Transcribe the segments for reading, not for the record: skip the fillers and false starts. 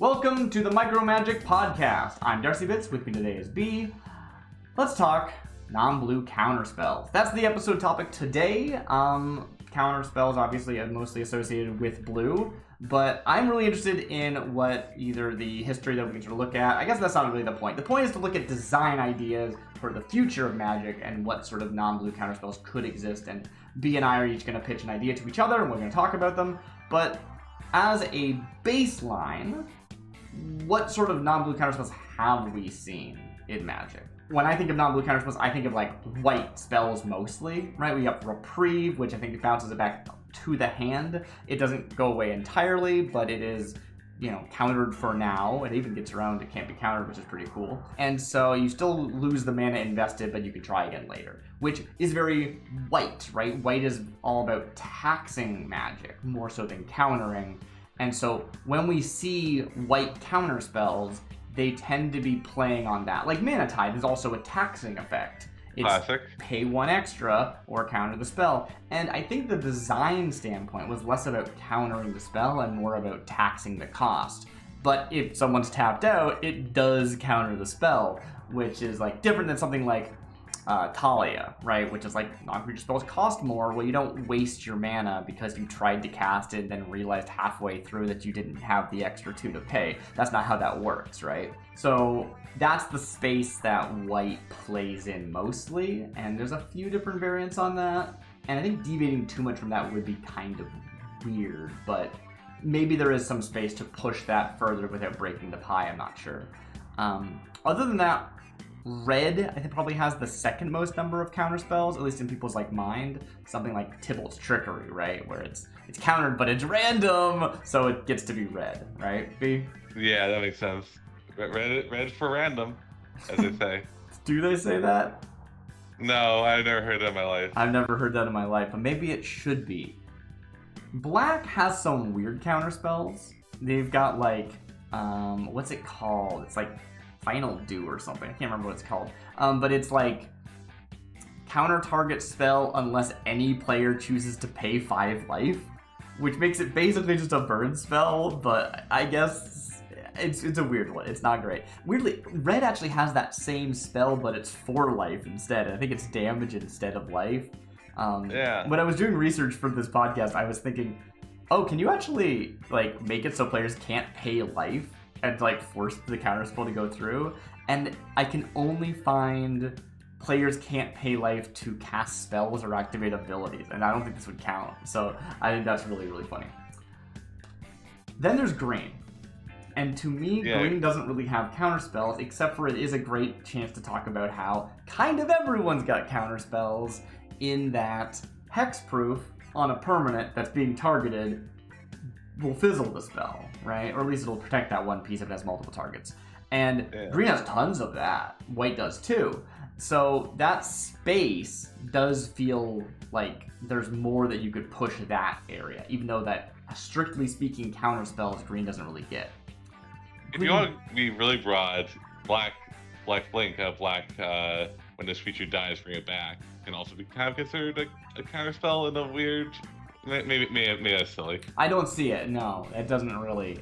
Welcome to the micro-magicpodcast. I'm DarcyBits, with me today is B. Let's talk non-blue counterspells. That's the episode topic today. Counterspells obviously are mostly associated with blue, but I'm really interested in what either the history that we can sort of look at. I guess that's not really the point. The point is to look at design ideas for the future of Magic and what sort of non-blue counterspells could exist, and B and I are each going to pitch an idea to each other and we're going to talk about them. But as a baseline, what sort of non-blue counterspells have we seen in Magic? When I think of non-blue counterspells, I think of like white spells mostly, right? We have Reprieve, which I think bounces it back to the hand. It doesn't go away entirely, but it is, countered for now. It even gets around, it can't be countered, which is pretty cool. And so you still lose the mana invested, but you can try again later, which is very white, right? White is all about taxing Magic, more so than countering. And so when we see white counter spells, they tend to be playing on that. Like Mana Tide is also a taxing effect. It's classic. Pay one extra or counter the spell. And I think the design standpoint was less about countering the spell and more about taxing the cost. But if someone's tapped out, it does counter the spell, which is like different than something like Talia, right? Which is like non-creature spells cost more. Well, you don't waste your mana because you tried to cast it and then realized halfway through that you didn't have the extra 2 to pay. That's not how that works, right? So that's the space that white plays in mostly, and there's a few different variants on that. And I think deviating too much from that would be kind of weird, but maybe there is some space to push that further without breaking the pie. I'm not sure. Other than that, red, I think, probably has the second most number of counterspells, at least in people's mind. Something like Tybalt's Trickery, right? Where it's countered, but it's random, so it gets to be red, right, B? Yeah, that makes sense. Red for random, as they say. Do they say that? No, I've never heard that in my life. I've never heard that in my life, but maybe it should be. Black has some weird counterspells. They've got what's it called? It's like Final Do or something. I can't remember what it's called. But it's like counter target spell unless any player chooses to pay 5 life, which makes it basically just a burn spell, but I guess it's a weird one. It's not great. Weirdly, red actually has that same spell, but it's 4 life instead. I think it's damage instead of life. Yeah. When I was doing research for this podcast, I was thinking, oh, can you actually make it so players can't pay life and force the counterspell to go through? And I can only find players can't pay life to cast spells or activate abilities, and I don't think this would count. So I think that's really, really funny. Then there's green. And to me, green doesn't really have counterspells, except for it is a great chance to talk about how kind of everyone's got counterspells, in that hexproof on a permanent that's being targeted will fizzle the spell, right? Or at least it'll protect that one piece if it has multiple targets. And green has tons of that. White does too. So that space does feel like there's more that you could push that area, even though that, strictly speaking, counter spells green doesn't really get. If you want to be really broad, black blink, when this creature dies, bring it back, can also be kind of considered a counter spell in a weird. Maybe that's silly. I don't see it. No, it doesn't really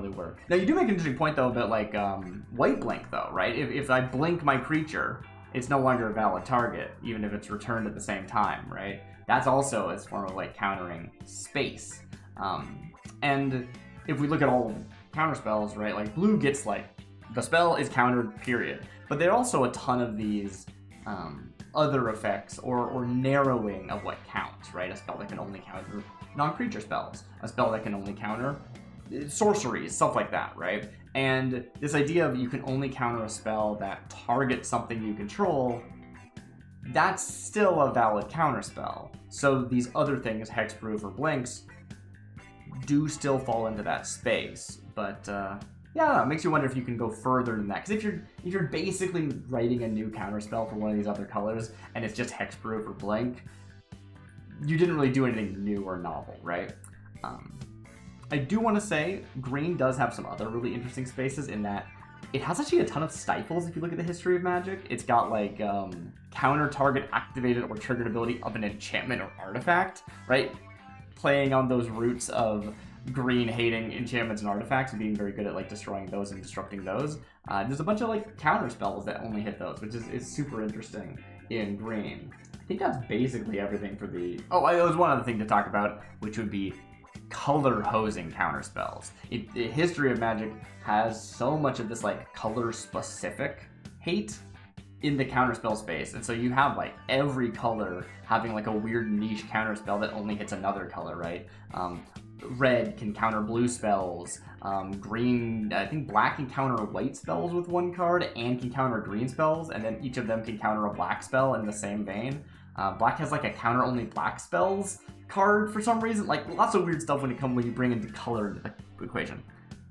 work. Now you do make an interesting point though about white blink though, right? If I blink my creature, it's no longer a valid target, even if it's returned at the same time, right? That's also a form of countering space. And if we look at all counter spells, right? Blue gets the spell is countered, period. But there are also a ton of these other effects or narrowing of what counts, right? A spell that can only counter non-creature spells, a spell that can only counter sorceries, stuff like that, right? And this idea of you can only counter a spell that targets something you control, that's still a valid counter spell. So these other things, hexproof or blinks, do still fall into that space, but yeah, I don't know, it makes you wonder if you can go further than that. Because if you're basically writing a new counterspell for one of these other colors, and it's just hexproof or blink, you didn't really do anything new or novel, right? I do want to say green does have some other really interesting spaces in that it has actually a ton of stifles if you look at the history of Magic. It's got counter target activated or triggered ability of an enchantment or artifact, right? Playing on those roots of green hating enchantments and artifacts and being very good at like destroying those and disrupting those. There's a bunch of like counter spells that only hit those, which is super interesting in green. I think that's basically everything for the... Oh, there was one other thing to talk about, which would be color hosing counter spells. The history of Magic has so much of this like color specific hate in the counterspell space, and so you have like every color having like a weird niche counterspell that only hits another color, right? Red can counter blue spells. Green, I think black can counter white spells with one card and can counter green spells, and then each of them can counter a black spell in the same vein. Black has like a counter only black spells card for some reason. Like lots of weird stuff when you bring into color into the equation.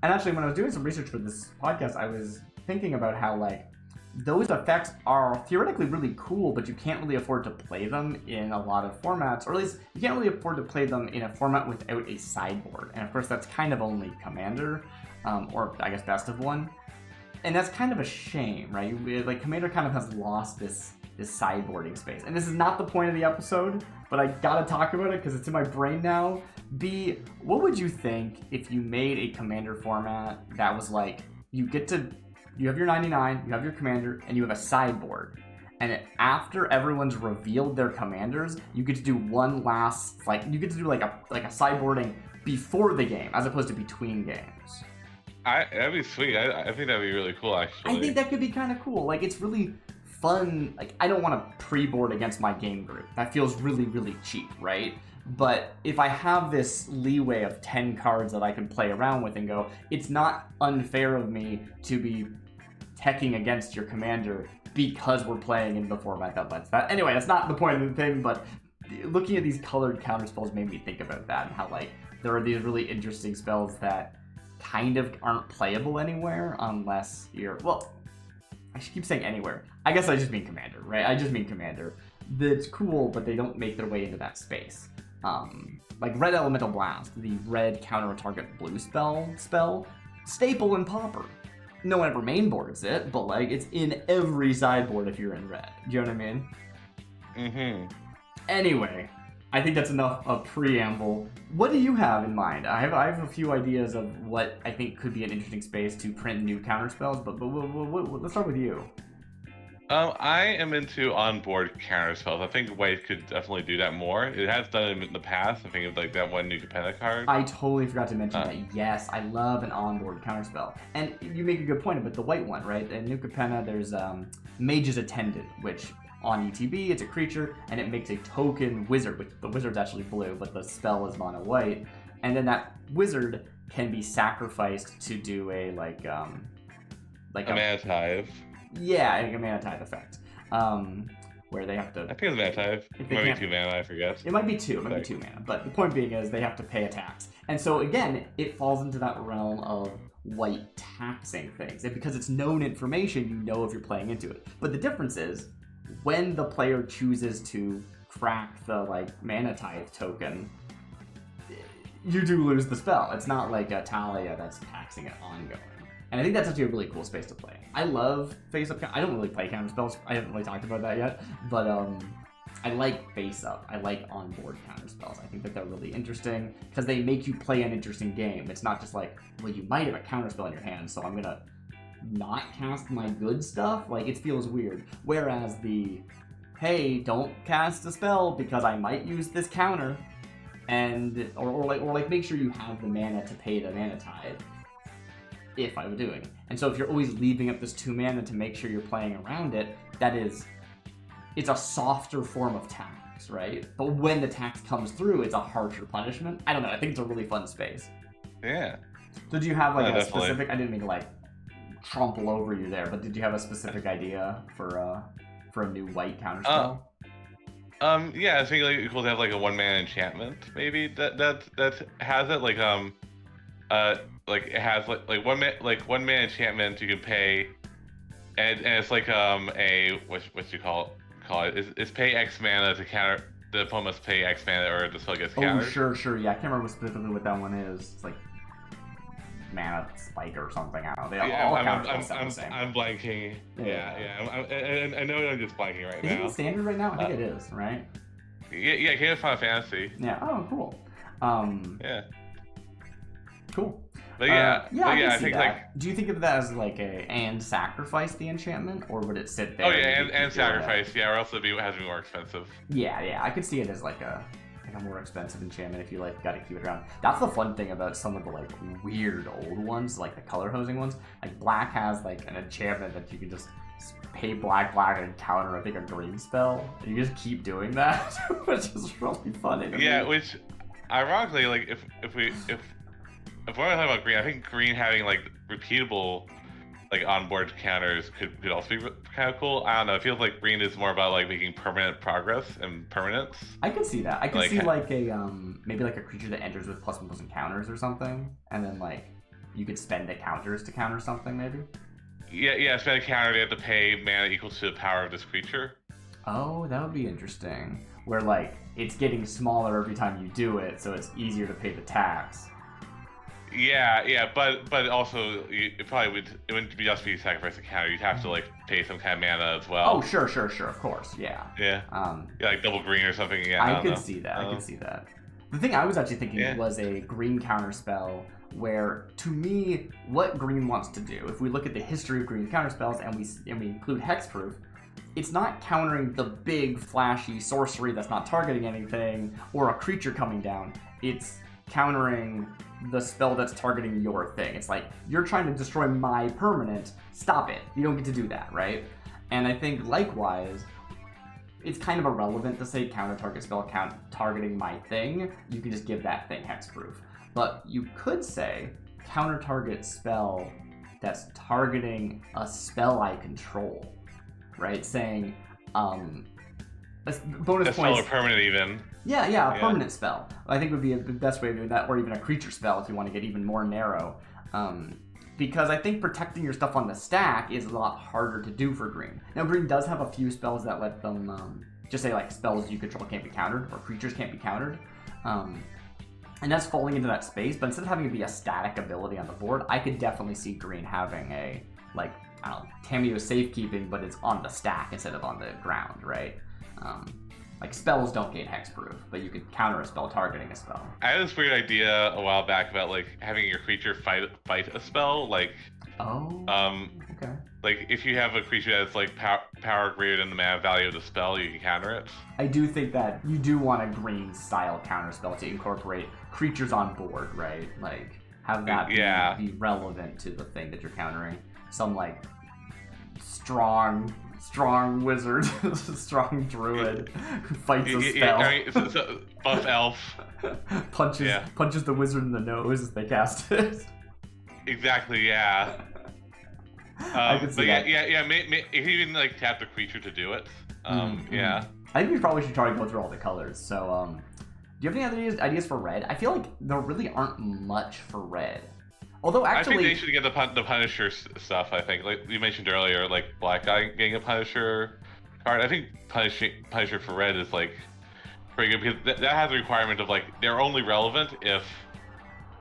And actually, when I was doing some research for this podcast, I was thinking about how like those effects are theoretically really cool, but you can't really afford to play them in a lot of formats, or at least you can't really afford to play them in a format without a sideboard. And of course, that's kind of only Commander, or I guess Best of One. And that's kind of a shame, right? Like Commander kind of has lost this sideboarding space. And this is not the point of the episode, but I gotta talk about it because it's in my brain now. B, what would you think if you made a Commander format that was like, you have your 99, you have your commander, and you have a sideboard. And after everyone's revealed their commanders, you get to do one last, like, you get to do like a sideboarding before the game, as opposed to between games. That'd be sweet. I think that'd be really cool, actually. I think that could be kind of cool. Like, it's really fun. Like, I don't want to pre-board against my game group. That feels really, really cheap, right? But if I have this leeway of 10 cards that I can play around with and go, it's not unfair of me to be teching against your commander because we're playing in the format that lets that. Anyway, that's not the point of the thing, but looking at these colored counter spells made me think about that and how like there are these really interesting spells that kind of aren't playable anywhere unless you're, well, I should keep saying anywhere. I guess I just mean commander, right? I just mean commander. That's cool, but they don't make their way into that space. Like Red Elemental Blast, the red counter a target blue spell, staple in Pauper. No one ever mainboards it, but like it's in every sideboard if you're in red. Do you know what I mean? Mm-hmm. Anyway, I think that's enough of preamble. What do you have in mind? I have a few ideas of what I think could be an interesting space to print new counterspells, but let's start with you. I am into onboard counterspells. I think White could definitely do that more. It has done it in the past. I think of like that one New Capenna card. I totally forgot to mention that. Yes, I love an onboard counterspell. And you make a good point about the white one, right? In New Capenna, there's Mage's Attendant, which on ETB, it's a creature, and it makes a token wizard, which the wizard's actually blue, but the spell is mono white. And then that wizard can be sacrificed to do a a Mana Tithe. Yeah, I think a Mana Tithe effect. Where they have to... I think it's Mana Tithe. It might be 2 mana, I forget. It might be 2, it might be 2 mana. But the point being is they have to pay a tax. And so again, it falls into that realm of white taxing things. And because it's known information, you know if you're playing into it. But the difference is, when the player chooses to crack the Mana Tithe token, you do lose the spell. It's not like a Talia that's taxing it ongoing. And I think that's actually a really cool space to play. I love face-up. I don't really play counter spells. I haven't really talked about that yet. But I like face-up. I like on-board counter spells. I think that they're really interesting because they make you play an interesting game. It's not just like, well, you might have a counter spell in your hand, so I'm going to not cast my good stuff. Like, it feels weird. Whereas the, hey, don't cast a spell because I might use this counter, and or make sure you have the mana to pay the Mana Tithe. If I were doing. And so if you're always leaving up this 2 mana to make sure you're playing around it, it's a softer form of tax, right? But when the tax comes through, it's a harsher punishment. I don't know, I think it's a really fun space. Yeah. So do you have a definitely. specific, I didn't mean to trample over you there, but did you have a specific idea for a new white counterspell? Yeah, I think it'd be cool to have a 1 mana enchantment, maybe that has it it has one mana enchantment you can pay, and it's a what you call it is pay X mana to counter, the opponent must pay X mana or the spell gets countered. Oh sure, yeah, I can't remember specifically what that one is. It's like mana spike or something. I don't know. I'm blanking. Yeah. I know I'm just blanking right now. Is it standard right now? I think it is, right? Yeah, Final Fantasy. Yeah. Oh, cool. Yeah. Cool. But yeah, I think that. like. Do you think of that as like and sacrifice the enchantment, or would it sit there? Oh yeah, and sacrifice, yeah, or else it has to be more expensive. Yeah, I could see it as like a more expensive enchantment if you like got to keep it around. That's the fun thing about some of the like weird old ones, like the color hosing ones. Like black has like an enchantment that you can just pay black and counter I think a green spell. And you just keep doing that, which is really funny. Yeah, which ironically, like if we're talking about green, I think green having like repeatable like onboard counters could also be kind of cool. I don't know. It feels like green is more about like making permanent progress and permanence. I could see that. I could see like a maybe like a creature that enters with +1/+1 counters or something, and then like you could spend the counters to counter something maybe. Yeah. Spend a counter. They have to pay mana equal to the power of this creature. Oh, that would be interesting. Where like it's getting smaller every time you do it, so it's easier to pay the tax. Yeah, but also it wouldn't just be sacrifice a counter. You'd have to like pay some kind of mana as well. Oh, sure, of course, yeah. Yeah. Like double green or something. Yeah. I could see that. The thing I was actually thinking was a green counter spell where, to me, what green wants to do, if we look at the history of green counter spells and we include hexproof, it's not countering the big flashy sorcery that's not targeting anything or a creature coming down. It's countering the spell that's targeting your thing. It's like, you're trying to destroy my permanent, stop it. You don't get to do that, right? And I think likewise, it's kind of irrelevant to say counter target spell targeting my thing. You can just give that thing hexproof. But you could say counter target spell that's targeting a spell I control, right? Saying bonus points. Spell or permanent even. Yeah, a permanent spell. I think would be the best way of doing that, or even a creature spell if you want to get even more narrow. Because I think protecting your stuff on the stack is a lot harder to do for green. Now, green does have a few spells that let them just say like spells you control can't be countered or creatures can't be countered. And that's falling into that space, but instead of having it be a static ability on the board, I could definitely see green having a, like, I don't know, Tameo safekeeping, but it's on the stack instead of on the ground, right? Like, spells don't gain hexproof, but you could counter a spell targeting a spell. I had this weird idea a while back about, like, having your creature fight a spell, like... Oh, okay. Like, if you have a creature that's, like, power greater than the mana value of the spell, you can counter it. I do think that you do want a green-style counter spell to incorporate creatures on board, right? Like, have that be relevant to the thing that you're countering. Some, like, strong wizard, strong druid who fights a spell. So buff elf. punches the wizard in the nose as they cast it. Exactly, yeah. I can see that. If you even like tap the creature to do it, yeah. I think we probably should try to go through all the colors. So, do you have any other ideas for red? I feel like there really aren't much for red. Although actually, I think they should get the Punisher stuff. I think, like you mentioned earlier, like black guy getting a Punisher card. I think Punisher for red is like pretty good because that has a requirement of like they're only relevant if.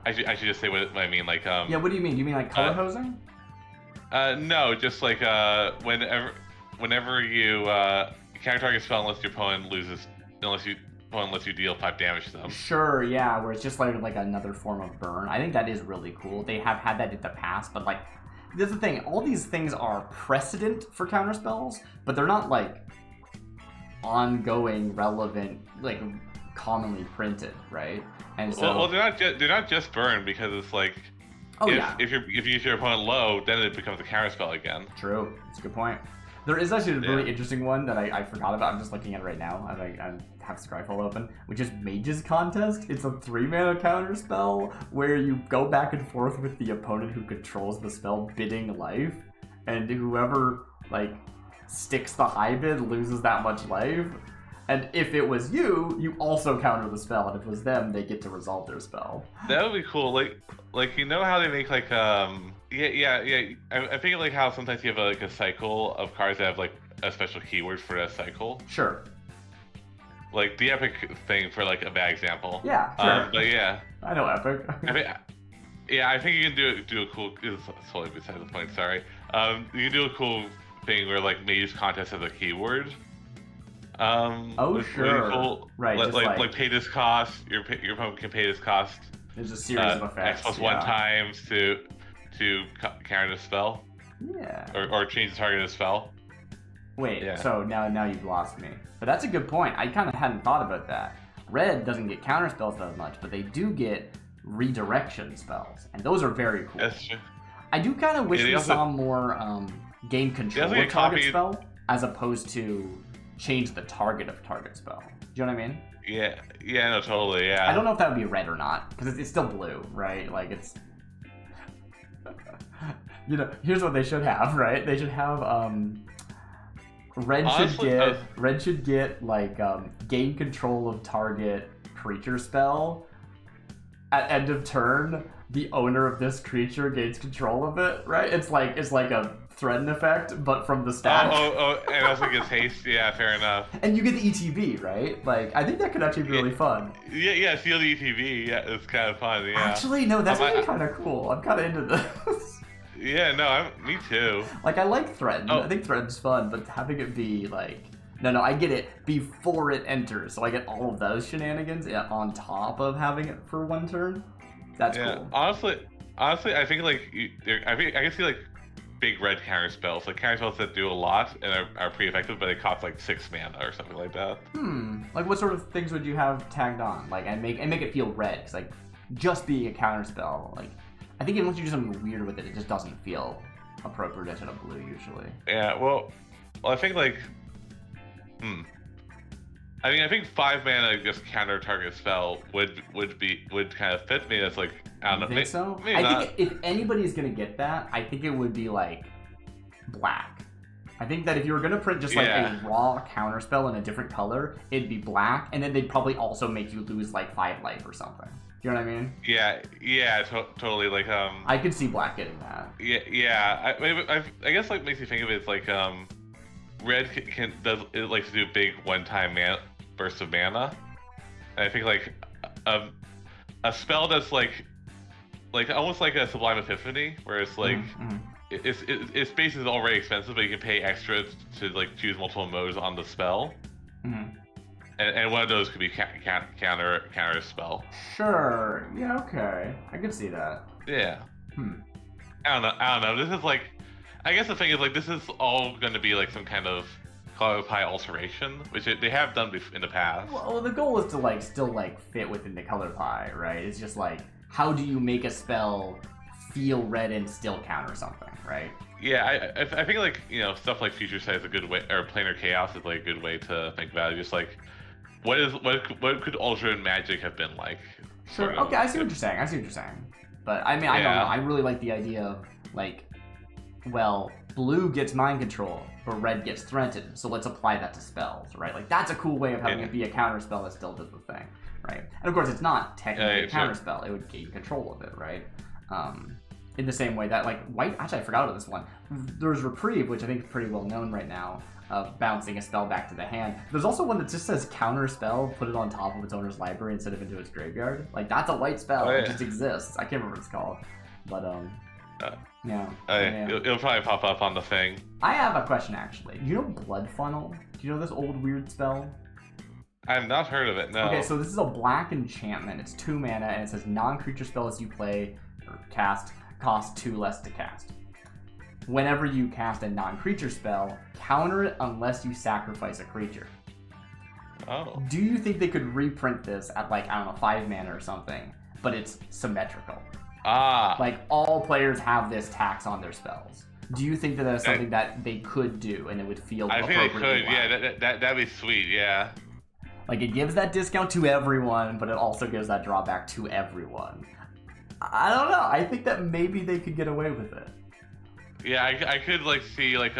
I should just say what I mean. Like yeah, what do you mean? Do you mean like color hosing? No, just like whenever you can't target spell unless your opponent lets you deal 5 damage to them. Sure, yeah, where it's just like another form of burn. I think that is really cool. They have had that in the past, but like, this is the thing. All these things are precedent for counter spells, but they're not like ongoing, relevant, like commonly printed, right? And so, well, they're not just burn because it's like, if you use your opponent low, then it becomes a counter spell again. True, that's a good point. There is actually a really interesting one that I forgot about. I'm just looking at it right now. I have Scryfall open, which is Mage's Contest. It's a 3-mana counter spell where you go back and forth with the opponent who controls the spell bidding life, and whoever like sticks the high bid loses that much life. And if it was you, you also counter the spell, and if it was them, they get to resolve their spell. That would be cool. Like you know how they make like I think like how sometimes you have like a cycle of cards that have like a special keyword for that cycle. Sure. Like the epic thing for like a bad example. Yeah, sure. But yeah. I know epic. I think you can do a cool. It's totally beside the point. Sorry. You can do a cool thing where like Mage's Contest has a keyword. Sure. Really cool. Right. Like pay this cost. Your opponent can pay this cost. There's a series of effects. X plus 1 times to counter the spell. Yeah. Or change the target of the spell. Wait, so now you've lost me. But that's a good point. I kind of hadn't thought about that. Red doesn't get counter spells that much, but they do get redirection spells, and those are very cool. That's true. I do kind of wish we saw more gain control of target spell as opposed to change the target of target spell. Do you know what I mean? Yeah, no, totally, yeah. I don't know if that would be red or not, because it's still blue, right? Like, it's... you know, here's what they should have, right? They should have, Red should get, like, gain control of target creature spell. At end of turn, the owner of this creature gains control of it, right? It's like a threaten effect, but from the stack. And also gets haste. Yeah, fair enough. And you get the ETB, right? Like, I think that could actually be really fun. Yeah, steal the ETB. Yeah, it's kind of fun. Yeah. Actually, no, that's actually kind of cool. I'm kind of into this. Yeah, no, me too. Like, I like threaten. I think threaten's fun, but having it be like, no, I get it before it enters, so I get all of those shenanigans on top of having it for one turn. That's cool. Honestly, I think like I can see like big red counter spells, like counter spells that do a lot and are pretty effective, but they cost like 6 mana or something like that. Like what sort of things would you have tagged on? Like and make it feel red, because like just being a counter spell, like I think unless you do something weird with it, it just doesn't feel appropriate to blue usually. Yeah, well I think like I think 5 mana just counter target spell would kind of fit me as like I don't know. Think so? I think if anybody's gonna get that, I think it would be like black. I think that if you were gonna print just like a raw counter spell in a different color, it'd be black, and then they'd probably also make you lose like 5 life or something. You know what I mean? Yeah, totally. Like I could see black getting that. I guess like makes me think of it as like red it likes to do big one-time bursts of mana, and I think like a spell that's like almost like a Sublime Epiphany, where it's like its base is already expensive, but you can pay extra to like choose multiple modes on the spell. And one of those could be counter spell. Sure. Yeah. Okay. I could see that. Yeah. I don't know. This is like, I guess the thing is like this is all going to be like some kind of color pie alteration, which they have done in the past. Well, the goal is to like still like fit within the color pie, right? It's just like how do you make a spell feel red and still counter something, right? Yeah, I think like stuff like Future Sight is a good way, or Planar Chaos is like a good way to think about it. Just like what could Ultra and Magic have been like? Sure. Okay, I see what you're saying. But I mean, I don't know. I really like the idea of like, well, blue gets mind control, but red gets threatened. So let's apply that to spells, right? Like that's a cool way of having it be a counter spell that still does the thing, right? And of course, it's not technically a counter spell. It would gain control of it, right? In the same way that like white. Actually, I forgot about this one. There's Reprieve, which I think is pretty well known right now, of bouncing a spell back to the hand. There's also one that just says counter spell, put it on top of its owner's library instead of into its graveyard. Like that's a white spell. It just exists. I can't remember what it's called, but it'll probably pop up on the thing. I have a question actually. Do you know Blood Funnel? Do you know this old weird spell? I have not heard of it. No. Okay, so this is a black enchantment. It's 2 mana and it says non-creature spells you play or cast cost 2 less to cast. Whenever you cast a non-creature spell, counter it unless you sacrifice a creature. Oh. Do you think they could reprint this at like, I don't know, 5 mana or something, but it's symmetrical? Like all players have this tax on their spells. Do you think that that's something that they could do and it would feel appropriate? I think they could, yeah, that'd be sweet, yeah. Like it gives that discount to everyone, but it also gives that drawback to everyone. I don't know. I think that maybe they could get away with it. Yeah, I could like see like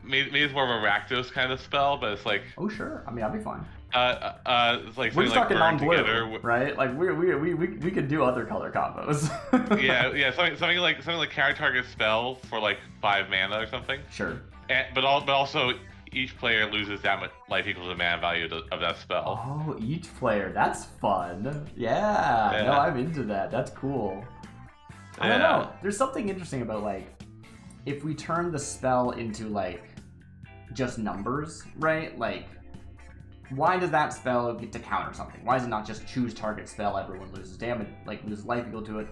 maybe it's more of a Rakdos kind of spell, but it's like oh sure. I mean that'd be fun. It's like we're just talking non-blue, right? Like we could do other color combos. yeah, something like counter target spell for like 5 mana or something. Sure. But also each player loses that much life equals the mana value of that spell. Oh, each player. That's fun. Yeah. No, I'm into that. That's cool. I don't know. There's something interesting about like if we turn the spell into like just numbers, right? Like why does that spell get to counter something? Why is it not just choose target spell, everyone loses damage, like loses life equal to it?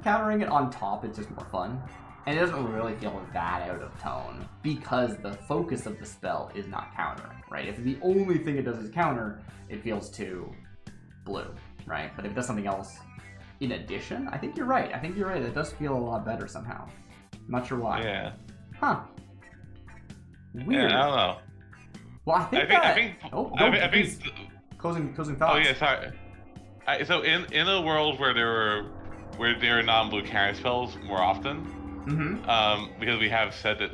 Countering it on top is just more fun. And it doesn't really feel that out of tone because the focus of the spell is not countering, right? If the only thing it does is counter, it feels too blue, right? But if it does something else in addition, I think you're right. It does feel a lot better somehow. I'm not sure why. Yeah. Huh. Weird. Yeah, I don't know. Well, I think closing thoughts. Oh yeah, sorry. So in a world where there are non-blue counter spells more often, because we have said that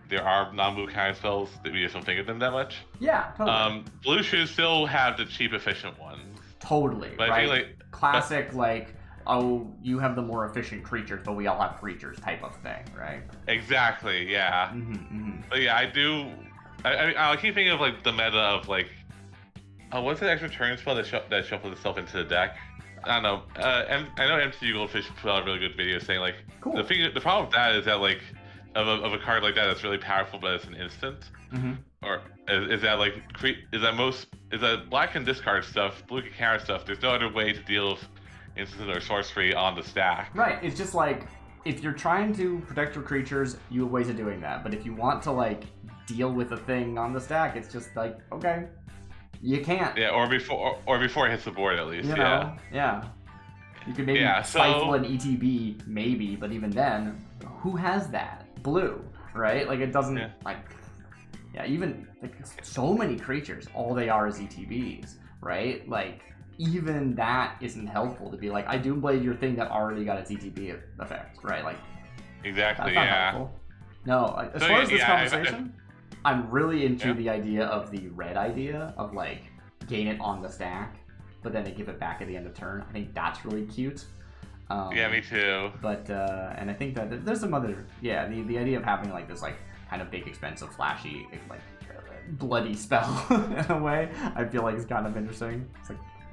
there are non-blue counter spells that we just don't think of them that much. Yeah, totally. Blue should still have the cheap, efficient ones. Totally, but right? I feel like classic, you have the more efficient creatures, but we all have creatures type of thing, right? Exactly, yeah. But yeah, I keep thinking of the meta of what's the extra turn spell that shuffles itself into the deck? I don't know. I know MCU Goldfish put out a really good video saying cool. The problem with that is that of a card like that that's really powerful but it's an instant. Or is that black can discard stuff, blue can counter stuff. There's no other way to deal with instant or sorcery on the stack. Right. It's just if you're trying to protect your creatures, you have ways of doing that. But if you want to deal with a thing on the stack, it's just okay. You can't. Yeah, or before it hits the board at least. You know? Yeah. You could maybe stifle an ETB, maybe, but even then, who has that? Blue, right? It doesn't even so many creatures, all they are is ETBs, right? Even that isn't helpful to be I Doom Blade your thing that already got its ETB effect, right? Exactly, that's not helpful. No, as far as this conversation, I'm really into the idea of the red idea of gain it on the stack, but then they give it back at the end of turn. I think that's really cute. Yeah, me too. But and I think that there's some other the idea of having this kind of big, expensive, flashy, bloody spell in a way, I feel is kind of interesting. It's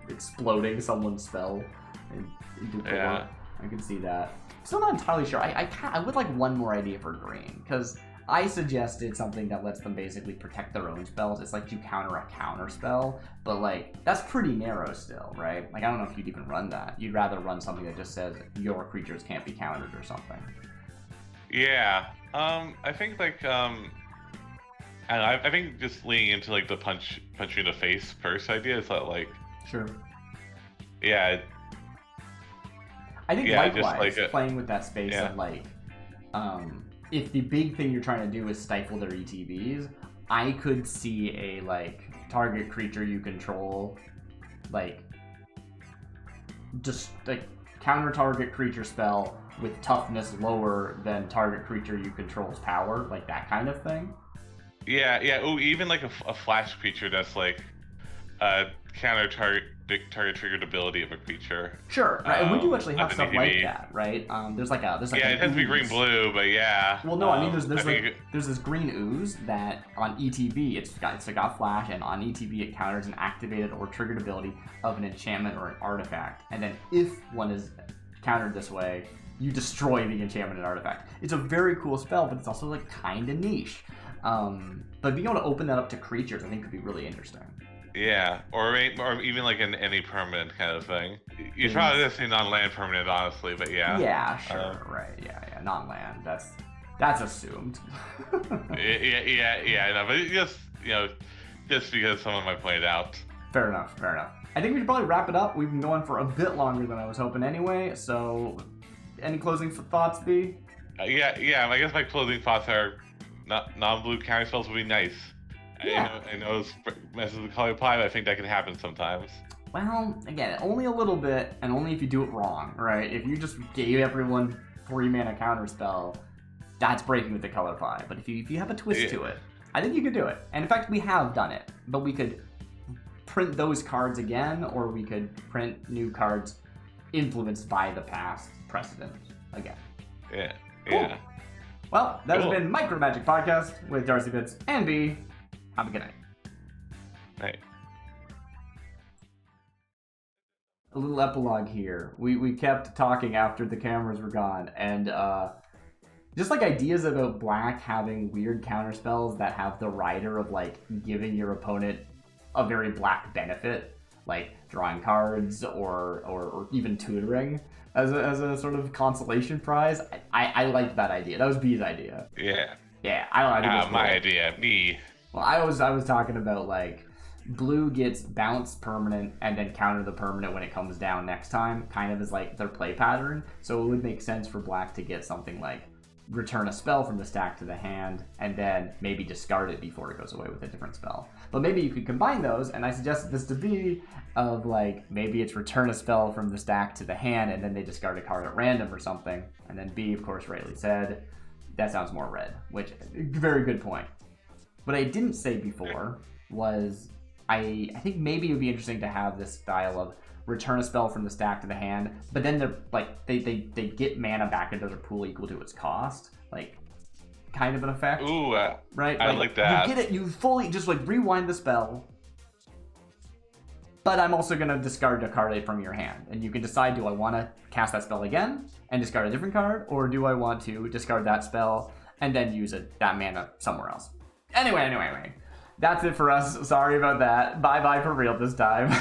exploding someone's spell into I can see that. Still not entirely sure. I would like one more idea for green, because I suggested something that lets them basically protect their own spells. It's you counter a counter spell, but that's pretty narrow still, right? I don't know if you'd even run that. You'd rather run something that just says your creatures can't be countered or something. Yeah. I think I think just leaning into the punch you in the face first idea is sure. Yeah. I think likewise playing with that space of if the big thing you're trying to do is stifle their ETBs, I could see a target creature you control just counter target creature spell with toughness lower than target creature you control's power, that kind of thing. Yeah. Ooh, even a flash creature that's counter target triggered ability of a creature. Sure, right. And we do actually have stuff like that, right? There's it has to be green blue, but yeah. Well, no, there's this green ooze that on ETB it's got flash, and on ETB it counters an activated or triggered ability of an enchantment or an artifact, and then if one is countered this way, you destroy the enchantment and artifact. It's a very cool spell, but it's also kind of niche. But being able to open that up to creatures, I think, could be really interesting. Yeah, or even any permanent kind of thing. You're probably just saying non-land permanent, honestly, but yeah. Yeah, sure, right. Yeah, non-land. That's assumed. yeah. No, but just because someone might point it out. Fair enough. I think we should probably wrap it up. We've been going for a bit longer than I was hoping anyway. So, any closing thoughts, B? Yeah. I guess my closing thoughts are non-blue counter spells would be nice. Yeah. I know it messes with color pie, but I think that can happen sometimes. Well, again, only a little bit, and only if you do it wrong, right? If you just gave everyone 3-mana counter spell, that's breaking with the color pie. But if you have a twist to it, I think you could do it. And in fact, we have done it. But we could print those cards again, or we could print new cards influenced by the past precedent again. Yeah. Cool. Yeah. Well, that has been Micro-Magic Podcast with DarcyBits and B. Have a good night. Night. A little epilogue here. We kept talking after the cameras were gone, and just ideas about black having weird counter spells that have the rider of giving your opponent a very black benefit, like drawing cards or even tutoring as a sort of consolation prize. I liked that idea. That was B's idea. Yeah. Yeah, I think it's my cool. idea. Me. Well, I was talking about like blue gets bounce permanent and then counter the permanent when it comes down next time, kind of as like their play pattern. So it would make sense for black to get something like return a spell from the stack to the hand and then maybe discard it before it goes away with a different spell. But maybe you could combine those, and I suggested this to B of like maybe it's return a spell from the stack to the hand and then they discard a card at random or something. And then B, of course, rightly said, that sounds more red, which very good point. What I didn't say before was I think maybe it would be interesting to have this style of return a spell from the stack to the hand, but then they're like they get mana back into their pool equal to its cost, like kind of an effect. Ooh, right? I like that. You get it, you fully just like rewind the spell, but I'm also gonna discard a card from your hand, and you can decide: do I want to cast that spell again and discard a different card, or do I want to discard that spell and then use that mana somewhere else? Anyway. That's it for us. Sorry about that. Bye for real this time.